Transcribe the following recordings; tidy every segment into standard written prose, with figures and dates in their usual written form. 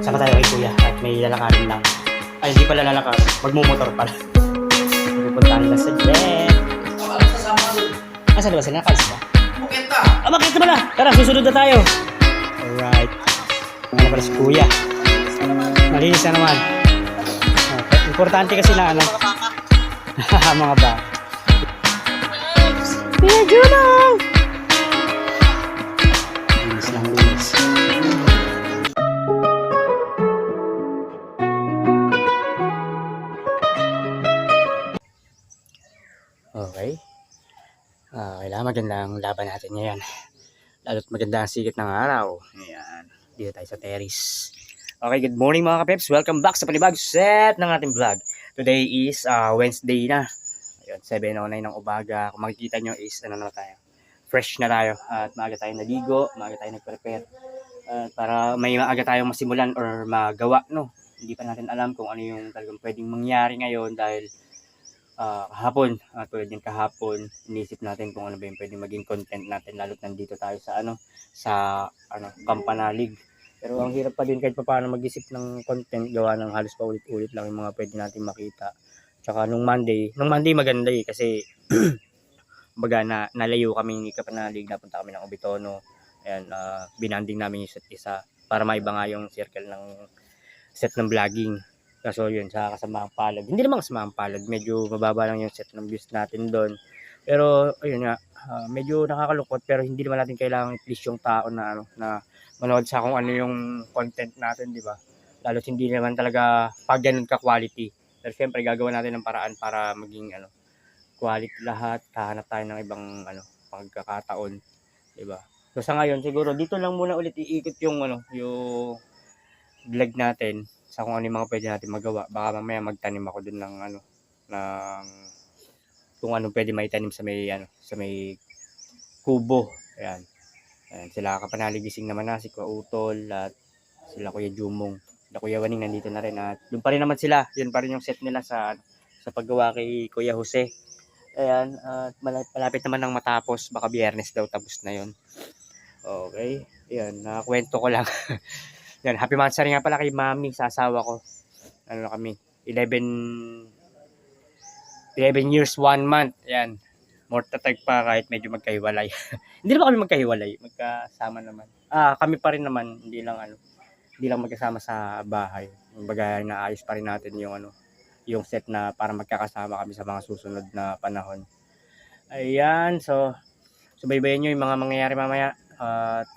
Sama tayo kay kuya at may lalakarin lang. Ay, hindi pala lalakarin. Magmumotor pala. Pupuntahan na sa jet. Asan ba sila? Nakalis ba? Makita! Makita mo na! Tara, susunod na tayo. Alright. Ano pala si kuya? Malinis na naman. Okay. Importante kasi na ano. Mga ba? Kuya Junong! Linis lang, linis. Okay. Kailangan magandang laban natin ngayon. Lalo't maganda ang sikat ng araw. Ayan. Dito tayo sa terrace. Okay, good morning mga kapeps. Welcome back sa panibagong set ng ating vlog. Today is Wednesday na. Ayun, 7:09 ng umaga. Kung makikita nyo is ano na tayo. Fresh na tayo. At maaga tayo naligo. Maaga tayo nag-prepare. Para may maaga tayong masimulan or magawa, no? Hindi pa natin alam kung ano yung talagang pwedeng mangyari ngayon dahil kahapon, tulad yung kahapon, inisip natin kung ano ba yung pwedeng maging content natin lalo't nandito tayo sa Campanalig. Pero ang hirap pa din kahit paano mag-isip ng content gawa ng halos pa ulit-ulit lang yung mga pwede natin makita. Tsaka nung Monday maganda kasi baga nalayo kami ni Campanalig, napunta kami ng Obitono. Ayan, binanding namin yung isa't isa para maiba nga yung circle ng set ng vlogging. Kaso yun, sa kasamaang palad. Hindi naman kasamaang palad. Medyo mababa lang yung set ng views natin doon. Pero, ayun nga, medyo nakakalungkot. Pero hindi naman natin kailangan i-please yung tao na, na manood sa kung ano yung content natin, di ba? Lalo't hindi naman talaga pag ganun ka-quality. Pero syempre, gagawa natin ng paraan para maging quality lahat. Hahanap tayo ng ibang pagkakataon, di ba? So sa ngayon, siguro dito lang muna ulit iikot yung yung vlog natin sa kung ano yung mga pwede natin magawa. Baka mamaya magtanim ako dun ng ng kung ano pwede maitanim sa may kubo. Ayan. Ayan, sila Kapanaligising naman na, si Kuya Utol at sila Kuya Jumong. Sila Kuya Waning nandito na rin at doon pa rin naman sila. Yun pa rin yung set nila sa paggawa kay Kuya Jose. Ayan, at malapit naman nang matapos. Baka Biyernes daw tapos na yun. Okay. Ayan, nakakwento ko lang. Yan, happy monthsary nga pala kay Mami sa asawa ko. Ano na kami, 11 years, 1 month. Yan. More tatag pa kahit medyo magkahiwalay. Hindi naman kami magkahiwalay, magkasama naman. Kami pa rin naman, hindi lang magkasama sa bahay. Kumbaga naayos pa rin natin yung set na para magkakasama kami sa mga susunod na panahon. Ayan, so subaybayan nyo yung mga mangyayari mamaya. At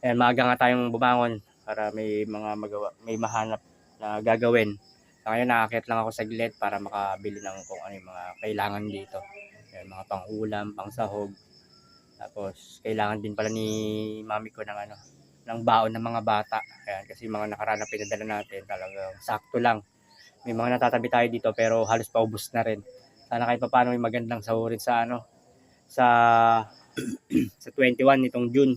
ayan, maaga nga tayong bumangon para may mga magawa, may mahanap na gagawin. So, ngayon nakakit lang ako saglit para makabili ng kung ano yung mga kailangan dito. Ayan, mga pang-ulam, pang-sahog. Tapos kailangan din pala ni Mami ko ng baon ng mga bata. Ayan, kasi mga nakaraan na pinadala natin talagang sakto lang. May mga natatabi tayo dito pero halos paubos na rin. Sana kahit paano may magandang sahurin sa sa 21 nitong June.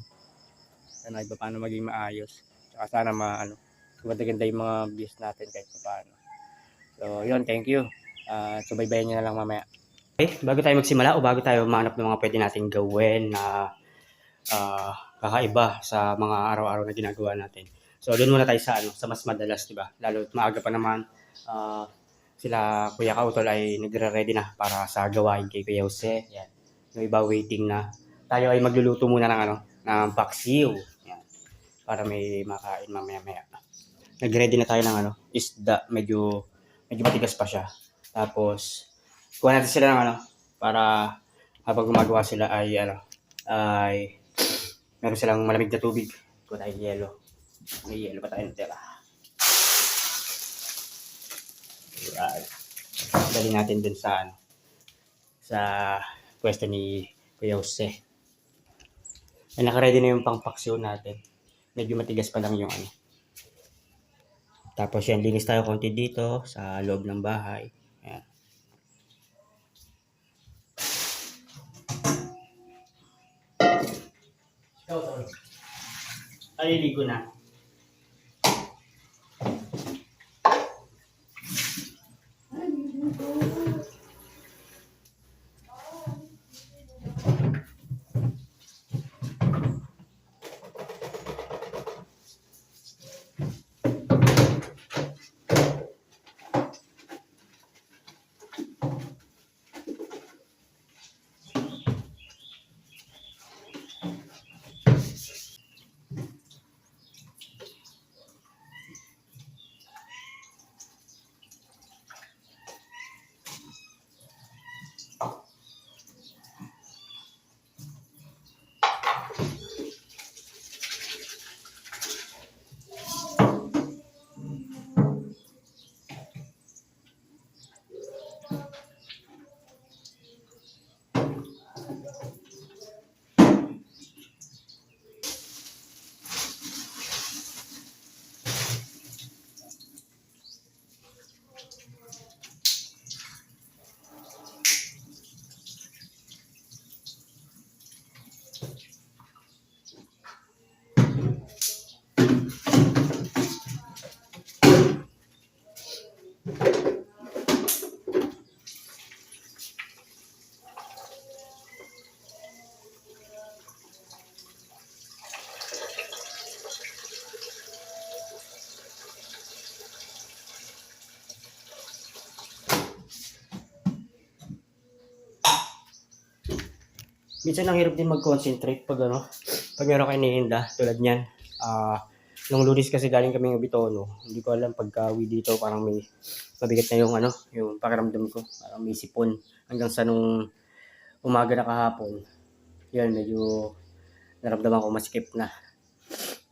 Sana kahit paano maging maayos. Sana maganda yung mga views natin kahit paano. So, yun, thank you. Subaybayan nyo na lang mamaya. Okay, bago tayo magsimula o bago tayo manap ng mga pwede natin gawin na kakaiba sa mga araw-araw na ginagawa natin. So, doon muna tayo sa mas madalas, di ba? Lalo maaga pa naman, sila Kuya Kautol ay nagre-ready na para sa gawain kay Kuya Jose. Yan. Yung iba waiting na. Tayo ay magluluto muna ng paksiw. Para may makain mamaya-maya. Nag-ready na tayo ng isda. Medyo matigas pa siya. Tapos, kuha natin sila ng para habang gumagawa sila ay meron silang malamig na tubig. Kuha tayo yelo. May yelo pa tayo natira. Right. Dali natin dun sa pwesto ni Kuya Jose. Ay, naka-ready na yung pangpaksiw natin. Medyo matigas pa lang yung Tapos yan, linis tayo konti dito sa loob ng bahay. Ayan. Aliligo na. Minsan ang hirap din mag-concentrate pag ano, pag meron kayo iniinda tulad niyan. Nung Lunes kasi galing kami ng Bitono, hindi ko alam pagka-uwi dito parang may mabigat na yung ano, yung pakiramdam ko, parang may sipon hanggang sa nung umaga na kahapon. Yun, medyo naramdaman ko masikip na.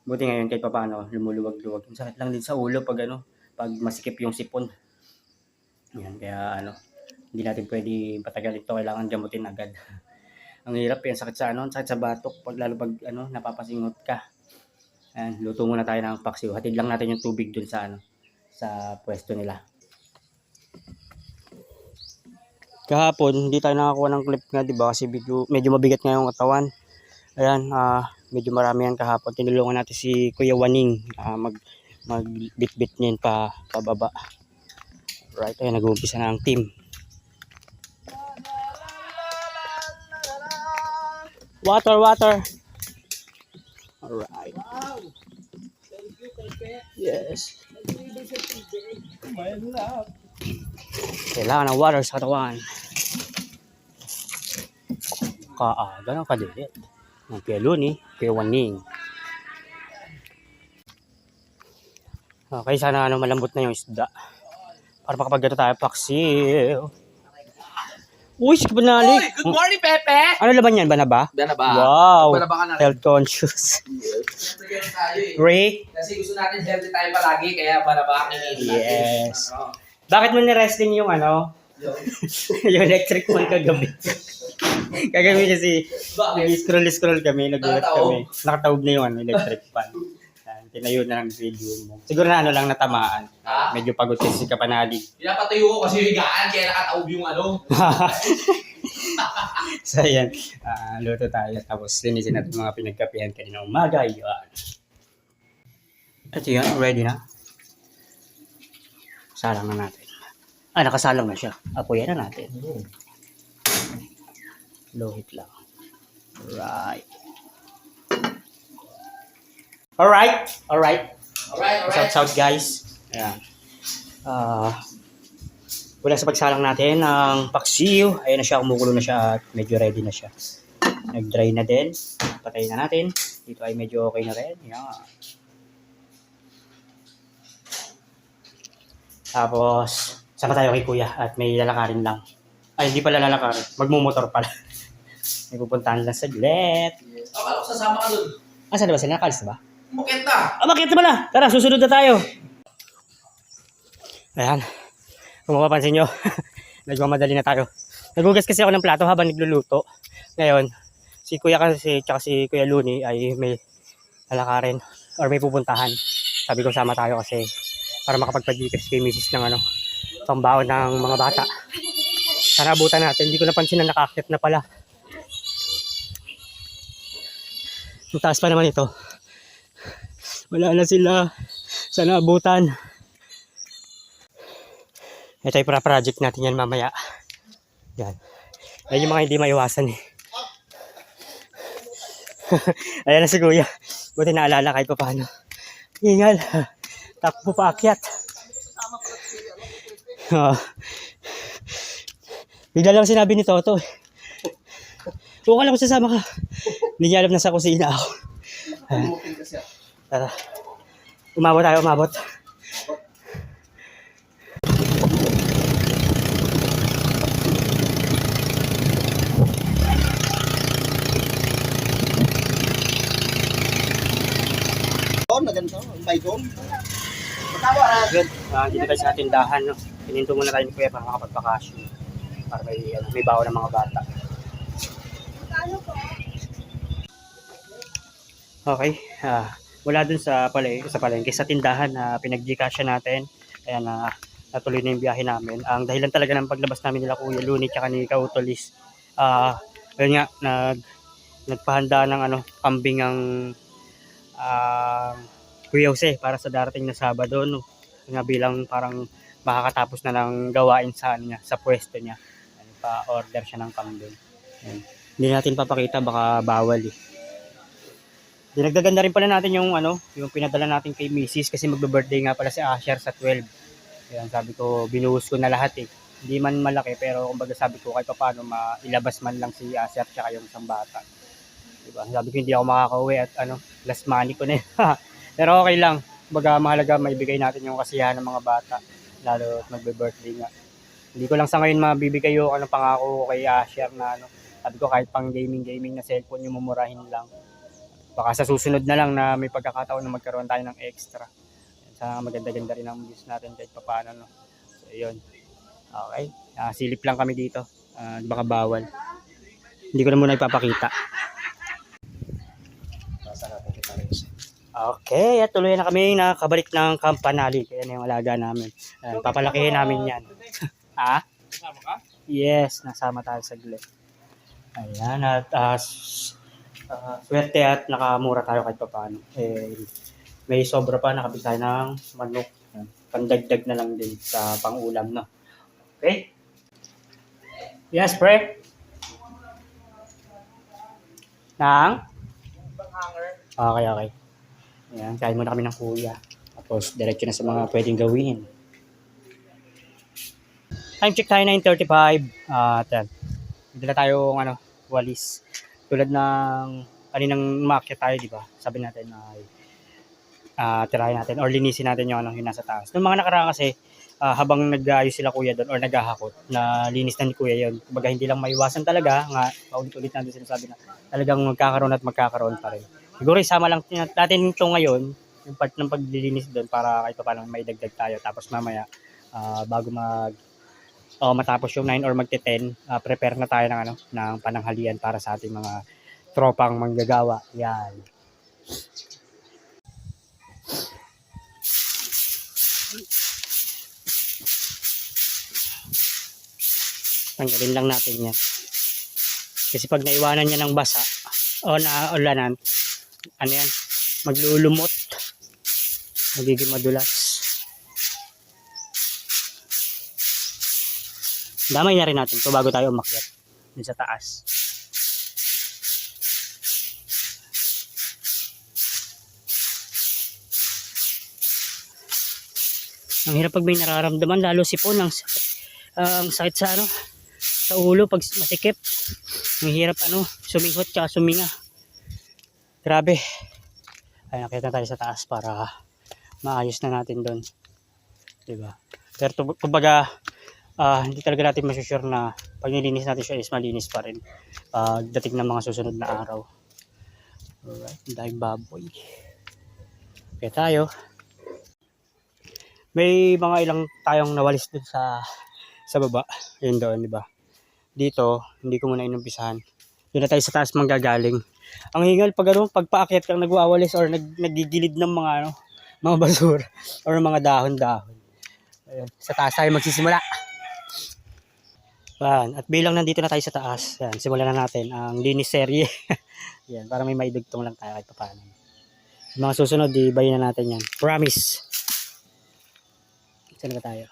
Buti ngayon kahit papaano, lumuluwag-luwag. Ang sakit lang din sa ulo pag ano, pag masikip yung sipon. Yan, kaya ano, hindi natin pwede patagalin to, kailangan gamutin agad. Ang hirap yan, sakit sa ano, sakit sa batok, pag lalo pag ano, napapasingot ka. Ayan, luto muna tayo ng paksiw. Hatid lang natin yung tubig dun sa ano, sa pwesto nila. Kahapon, hindi tayo nakakuha ng clip nga, di ba? Kasi medyo mabigat nga yung katawan. Ayan, medyo marami yan kahapon. Tinulungan natin si Kuya Waning magbitbit niyan pababa. Right, ayan, nag-uumpisa na ang team. Water. Alright. Wow! Thank you, Pepe. Yes. Nag-ibig sa tubig. My love. Kailangan ng water sa katawan. Kaaga ng kadilit. Ng Kuya Luni, Kuya Waning. Okay, sana ano, malambot na yung isda. Para makapagano tayo, paksiw. Uy, si Banali. Uy, good morning, Pepe! Ano laban yan? Banaba? Banaba. Wow. Banaba ka na rin. Health conscious. Siyempre ganun tayo eh. Ray? Kasi gusto natin healthy tayo palagi, kaya banaba ang natin. Yes. Ano? Bakit mo ni-resting yung ano? Yung electric fan kagabi. Kagabi kasi scroll kami, nagulat kami. Nakataob na yung ano, electric fan. Tinayo na lang video mo. Siguro na ano lang natamaan. Ha? Medyo pagod kasi si Kapanalig. Pinapatayo ko kasi yung higaan, kaya nakataob yung ano. So yan, luto tayo. Tapos linisin natin mga pinagkapihan kanina umaga. Yan. At yan, ready na. Salang na natin. Nakasalang na siya. Apoyan na natin. Low heat lang. Right. Alright. Alright. Shout guys. Ayan. Wala sa pagsalang natin ng paksiw. Ayan na siya, kumukulo na siya at medyo ready na siya. Nag-dry na din. Patayin na natin. Dito ay medyo okay na rin. Ayan. Tapos, sama tayo kay Kuya at may lalakarin lang. Ay, hindi pala lalakarin. Magmumotor pala. May pupuntahan lang saglit. Akala ko sasama ka dun. Saan na ba sila? Nakalis na ba? Umakit na. Bakit pala? Tara, susunod na tayo. Ayan. Kung mapapansin nyo, nagmamadali na tayo. Nagugas kasi ako ng plato habang nagluluto. Ngayon, si Kuya kasi, tsaka si Kuya Luni ay may lalakarin or may pupuntahan. Sabi ko sama tayo kasi para makapagpag-gigas kay Mrs. ng ano, pambaon ng mga bata. Sana abutan natin. Hindi ko napansin na nakakit na pala. Ang taas pa naman ito. Wala na sila. Sana abutan. Ito yung project natin yan mamaya. Yan. Ayan yung mga hindi maiwasan eh. Ayan na si Kuya. Buti naalala kahit pa paano. Hingal. Takbo pa akyat. Bigla lang sinabi ni Toto. Huwag ka lang sasama ka. Hindi niya alam na sa kusina ako. Tara. Umabot tayo, umabot. Na ganito, may goal. Good. Dito tayo sa tindahan. No? Pininto muna tayo ni Kuya para makapagpakasyon. Para may bawa ng mga bata. Okay. Wala dun sa palengke, sa tindahan na pinag-gcasha natin. Ayan na natuloy na yung biyahe namin. Ang dahilan talaga ng paglabas namin nila Kuya Luni at ni Kautolis. Ayun nga, nagpahanda ng ano, kambing ang Kuya Jose para sa darating na Sabado, no? Nga bilang parang makakatapos na ng gawain sa niya, sa pwesto niya. Pa-order siya ng kambing. Ayan. Hindi natin papakita, baka bawal eh. Dinagdagan na rin pala natin yung ano, yung pinadala natin kay Mrs. kasi magbe-birthday nga pala si Asher sa 12. Ayan, sabi ko binuhos ko na lahat eh. Hindi man malaki, pero kumbaga sabi ko kahit paano mailabas man lang si Asher tsaka yung isang bata. Diba? Sabi ko hindi ako makakauwi at last money ko na yun. Pero okay lang. Kumbaga mahalaga maibigay natin yung kasiyahan ng mga bata. Lalo at magbe-birthday nga. Hindi ko lang sa ngayon mabibigay yung pangako ko kay Asher na sabi ko kahit pang gaming na cellphone yung mumurahin lang. Baka sa susunod na lang na may pagkakataon na magkaroon tayo ng extra. Sana maganda-ganda rin ang views natin kahit papaano. No? So yun. Okay. Silip lang kami dito. Baka bawal. Hindi ko na muna ipapakita. Okay, at tuloy na kami nakabalik ng Campanali. Kaya na yung alaga namin. Papalakihin namin yan. Ha? Kasama ka? Yes, nasama tayo sa glit. Ayan, at swerte at nakamura tayo kahit paano. May sobra pa, nakabili tayo ng manok. Pandagdag na lang din sa pang-ulam, no? Okay? Yes, pre? Nang? Okay. Ayan, kain muna kami ng kuya. Tapos, diretso na sa mga pwedeng gawin. Time check tayo 9:35. At dala tayong walis. Tulad ng kaninang umakyat tayo, di ba? Sabi natin na tirahin natin or linisin natin yung yung nasa taas. Noong mga nakaraan kasi, habang nag-aayos sila kuya doon or naghahakot, na linis na ni kuya yun. Kumbaga hindi lang maiwasan talaga, nga paulit-ulit natin sinasabi na talagang magkakaroon pa rin. Siguro isama lang natin ito ngayon, yung part ng paglilinis doon para kahit pa paano may dagdag tayo. Tapos mamaya, bago matapos yung 9 or magte-10, prepare na tayo ng pananghalian para sa ating mga tropang manggagawa. Yan. Tanggalin lang natin yan. Kasi pag naiwanan niya ng basa o naulanan, maglulumot. Magiging madulas. Damay na rin natin ito bago tayo umakyat dun sa taas. Ang hirap pag may nararamdaman, lalo sipon, ang sakit sa ulo pag masikip. Ang hirap suminghot tsaka suminga. Grabe. Ay, nakita tayo sa taas para maayos na natin doon. Diba? Pero kumbaga, hindi talaga natin masusure na pag nilinis natin siya is malinis pa rin dating ng mga susunod na araw. Alright, dahil baboy. Kaya tayo. May mga ilang tayong nawalis dun sa baba. Yun doon, di ba? Dito, hindi ko muna inumpisahan. Doon na tayo sa taas manggagaling. Ang hingal pag pagpaakyat kang nagwawalis or nagigilid ng mga mga basura or mga dahon-dahon. Ayun, sa taas tayo magsisimula. Yan. At bilang nandito na tayo sa taas, yan, simulan na natin ang linis serye. Yan, para may maidugtong lang tayo kahit paano. Mga susunod, ibayin na natin yan. Promise. Saan na tayo?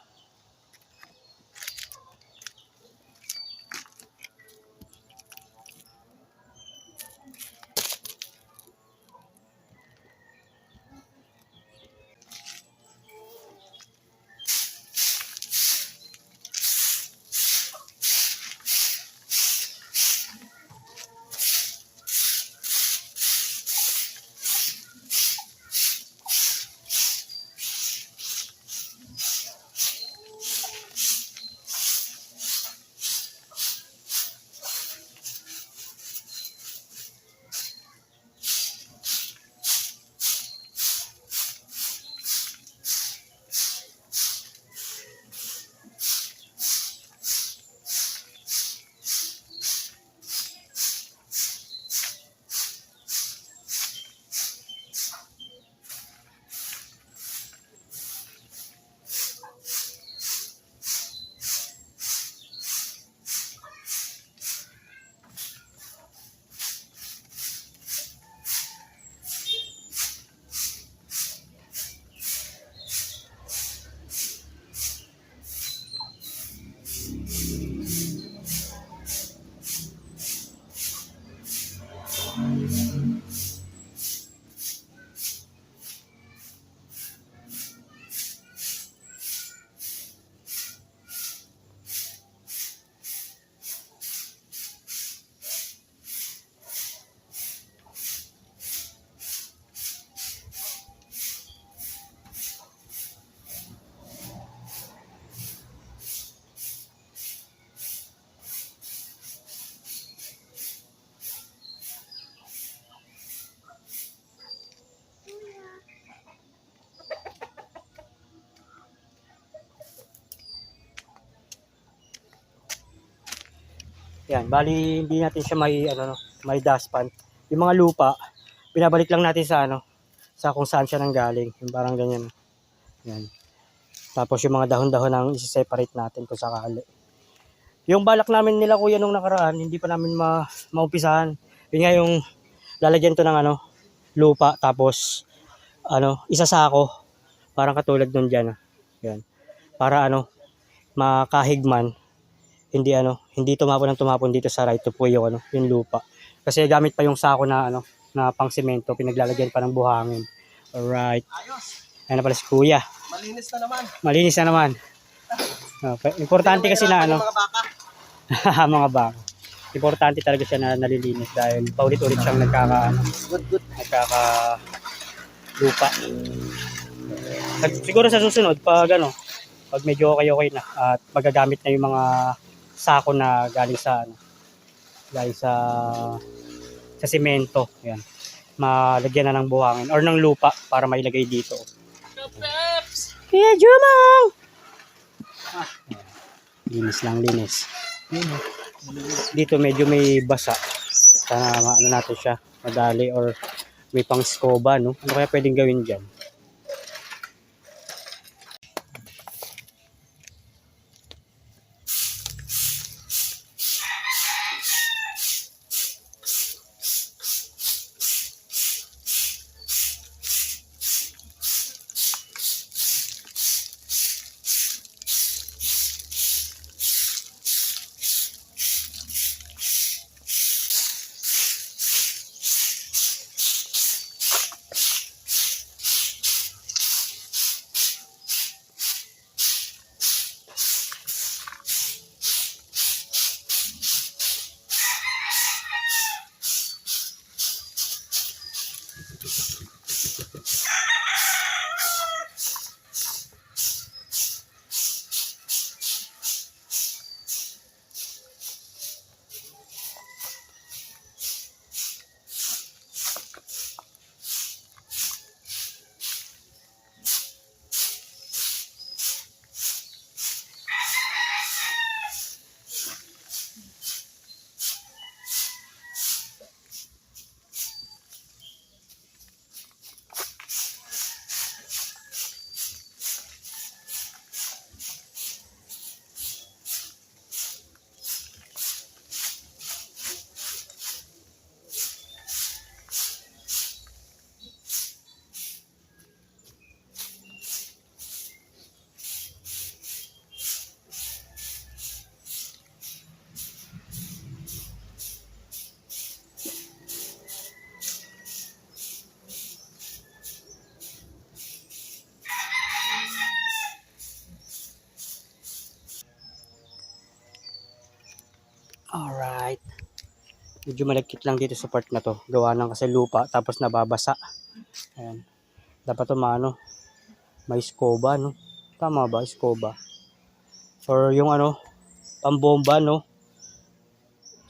Yan, bali hindi natin siya may ano no, may dustpan. Yung mga lupa, binabalik lang natin sa ano, sa kung saan siya nanggaling. Yung parang ganyan. Yan. Tapos yung mga dahon-dahon ang isi-separate natin kung sakali. Yung balak namin nila kuya nung nakaraan, hindi pa namin maumpisahan. Yun nga yung lalagyan to ng ano, lupa tapos ano, isasako. Parang katulad nun dyan. Yan. Para ano, makahigman, hindi ano, hindi tumapon dito sa right to po yung ano, yung lupa. Kasi gamit pa yung sako na ano, na pang semento, pinaglalagyan pa ng buhangin. Alright. Ayun na pala si kuya. Malinis na naman. Malinis na naman. Okay. Importante kasi na ano, Mga baka. mga baka. Importante talaga siya na nalilinis dahil paulit-ulit siyang nagkaka lupa. Siguro sa susunod pag ano, pag medyo okay na at magagamit na yung mga sako na galing sa ano, galing sa semento, yan. Malagyan na ng buhangin or ng lupa para mailagay dito. Kaya Jumang! Linis lang, linis. Dito medyo may basa. Sana ano natin siya, madali or may pang scoba, no? Ano kaya pwedeng gawin dyan? Alright. Medyo malagkit lang dito sa part na to. Gawa ng kasi lupa tapos nababasa. Ayan. Dapat to maano, may scoba, no? Tama ba? Scoba. Or yung ano, pambomba, no?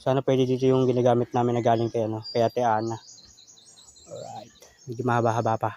Sana pwede dito yung ginagamit namin na galing kay ano, kay Ate Ana. Alright. Medyo mahaba-haba pa.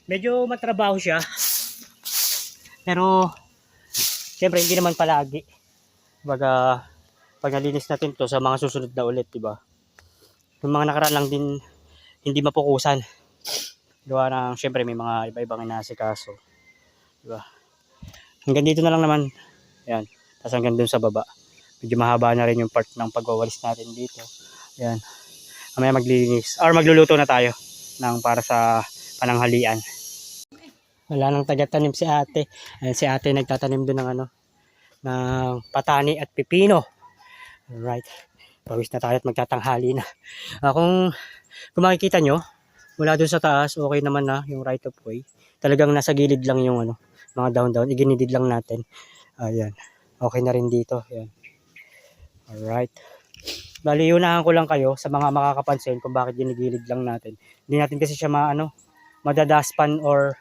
Medyo matrabaho siya. Pero, siyempre, hindi naman palagi. Baga, pag nalinis natin to sa mga susunod na ulit, diba? Yung mga nakaraan lang din, hindi mapukusan. Gawa ng, siyempre, may mga iba-ibang inaasikaso. Diba? Hanggang dito na lang naman. Ayan. Tapos hanggang dun sa baba. Medyo mahaba na rin yung part ng pagwawalis natin dito. Ayan. Mamaya maglilinis. Or magluluto na tayo ng para sa pananghalian. Wala nang taga-tanim si ate. Ayan, si ate nagtatanim doon ng ng patani at pipino. Alright. Pawis na tayo at magtatanghali na. Kung makikita nyo, mula doon sa taas, okay naman na yung right of way. Talagang nasa gilid lang yung mga down. Iginidid lang natin. Ayan. Okay na rin dito. Ayan. Alright. Bali, unahan ko lang kayo sa mga makakapansin kung bakit ginigilid lang natin. Hindi natin kasi siya madadaspan or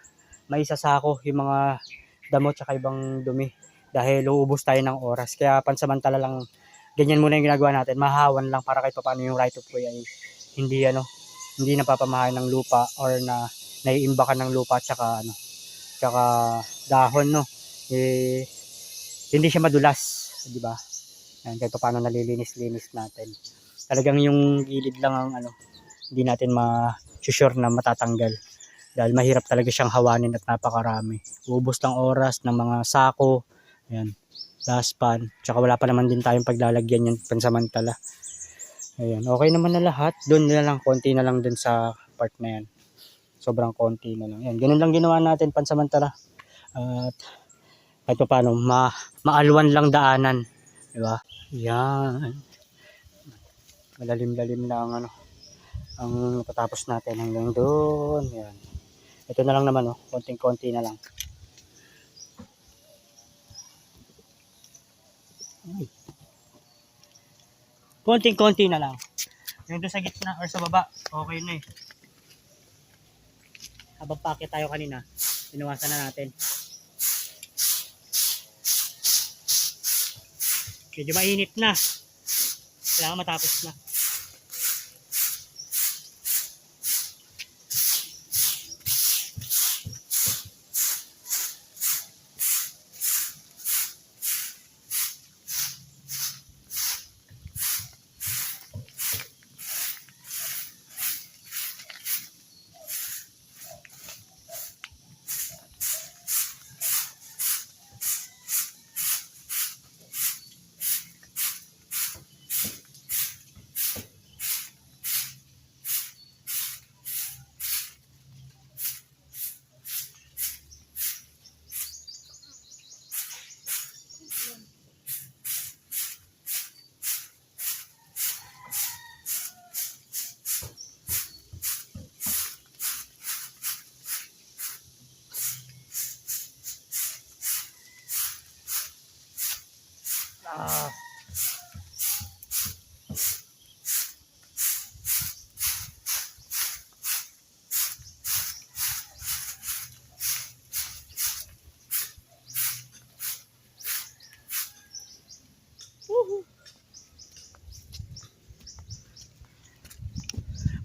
maisasako yung mga damo tsaka ibang dumi. Dahil uubos tayo ng oras. Kaya pansamantala lang, ganyan muna yung ginagawa natin. Mahawan lang para kahit paano yung right of way ay hindi napapamahay ng lupa or naiimbakan ng lupa tsaka dahon, no. Hindi siya madulas, di ba? Yan, kahit paano nalilinis-linis natin. Talagang yung gilid lang ang hindi natin ma-sure na matatanggal. Dahil mahirap talaga siyang hawanin at napakarami. Uubos ng oras ng mga sako, ayan, daspan, tsaka wala pa naman din tayong paglalagyan yan pansamantala. Ayan, okay naman na lahat. Doon na lang, konti na lang dun sa part na yan. Sobrang konti na lang. Ayan, ganun lang ginawa natin pansamantala. At kahit pa paano, maalwan lang daanan. Diba? Yan. Malalim-lalim na ang patapos natin hanggang doon. Yan. Ito na lang naman, konting-konti na lang. Konting-konti na lang. Yung doon sa gitna or sa baba, okay na eh. Habang paakit tayo kanina, inawasan na natin. Medyo mainit na. Kailangan matapos na.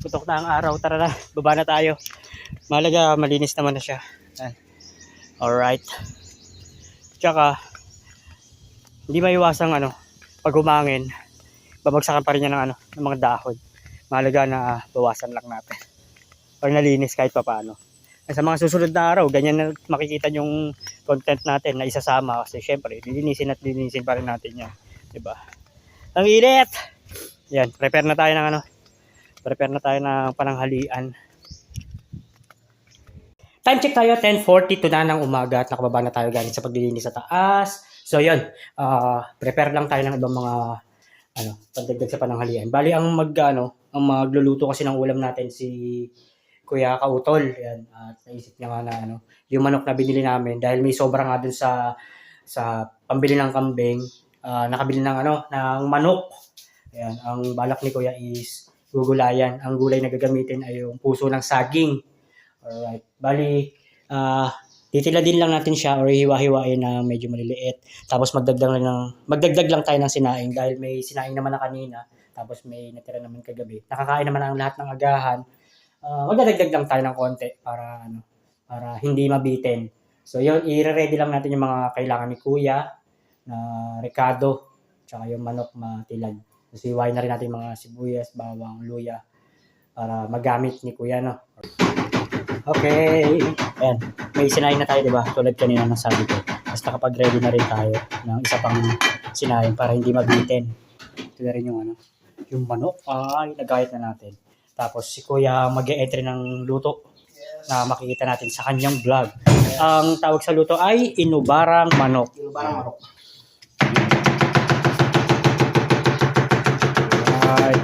Putok na ang araw. Tara na, baba na tayo. Mahalaga, malinis naman na siya. Alright. Tsaka, hindi maiwasang pag humangin, babagsakan pa rin niya ng mga dahon. Mahalaga na bawasan lang natin. Or nalinis kahit pa paano. Sa mga susunod na araw, ganyan na makikita yung content natin na isasama. Kasi syempre, lilinisin pa rin natin yan. Diba? Ang init! Yan, prepare na tayo ng pananghalian. Time check tayo, 10:42 na ng umaga at nakababa na tayo galing sa paglilinis sa taas. So yun, prepare lang tayo ng ibang mga pagdagdag sa pananghalian. Bali ang magluluto kasi ng ulam natin si Kuya Kautol. Yan, at naisip niya nga na yung manok na binili namin dahil may sobra nga dun sa pambili ng kambing, nakabili ng manok. Yan, ang balak ni Kuya is gugulayan. Ang gulay na gagamitin ay yung puso ng saging. Alright. Bali, titila din lang natin siya or hiwa-hiwain na medyo maliliit. Tapos magdagdag lang tayo ng sinaing dahil may sinaing naman na kanina. Tapos may natira naman kagabi. Nakakain naman ang lahat ng agahan. Magdadagdag lang tayo ng konti para para hindi mabitin. So yun, i-ready lang natin yung mga kailangan ni Kuya na rekado, tsaka yung manok matilad. So iwain na rin natin yung mga sibuyas, bawang, luya para magamit ni Kuya, no? Okay. Ayan. May sinain na tayo, di ba? Tulad kanina ng sabi ko. Basta kapag ready na rin tayo ng isa pang sinain para hindi mabitin. Ito na rin yung yung manok. Ay, nagayat na natin. Tapos si Kuya mag-e-entry ng luto na makikita natin sa kanyang vlog. Ang tawag sa luto ay inubarang manok. Inubarang manok. Ay.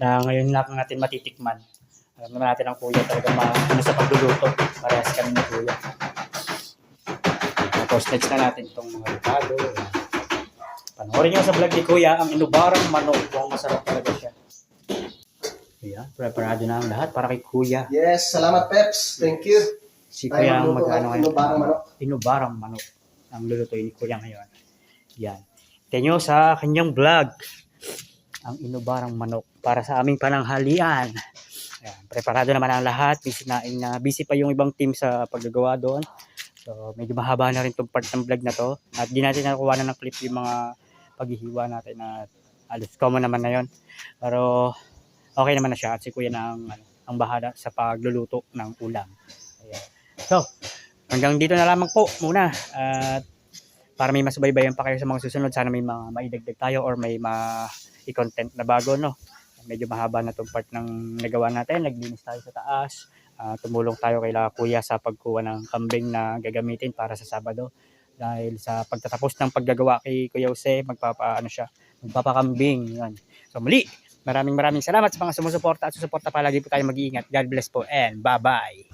Na ngayon lang natin matitikman. Alam naman natin ang Kuya talaga sa pagluluto. Parehas kami ni Kuya. Tapos next na natin itong mga rekado. Panoorin nyo sa vlog ni Kuya ang inubarang manok. Kung masarap talaga siya. Ayan, preparado na ang lahat para kay Kuya. Yes, salamat Peps. Thank you. Si Kuya ang mag-ano ngayon. Inubarang manok. Inubarang manok. Ang lulutuin ni Kuya ngayon. Yan. Tingnan nyo sa kanyang vlog. Ang inubarang manok para sa aming pananghalian. Ayan, preparado naman ang lahat. Busy pa yung ibang team sa paggagawa doon. So, medyo mahaba na rin itong part ng vlog na to. At di natin nakuha na ng clip yung mga paghihiwa natin na alos common naman na yun. Pero, okay naman na siya. At si Kuya na ang bahala sa pagluluto ng ulam. Ayan. So, hanggang dito na lamang po muna. At para may masubaybayan pa kayo sa mga susunod, sana may mga maidagdag tayo or may i-content na bago, no? Medyo mahaba na itong part ng nagawa natin. Naglinis tayo sa taas. Tumulong tayo kay Kuya sa pagkuha ng kambing na gagamitin para sa Sabado. Dahil sa pagtatapos ng paggagawa kay Kuya Jose, magpapakambing. Yan. So muli, maraming salamat sa mga sumusuporta at susuporta palagi po tayo mag-iingat. God bless po and bye-bye.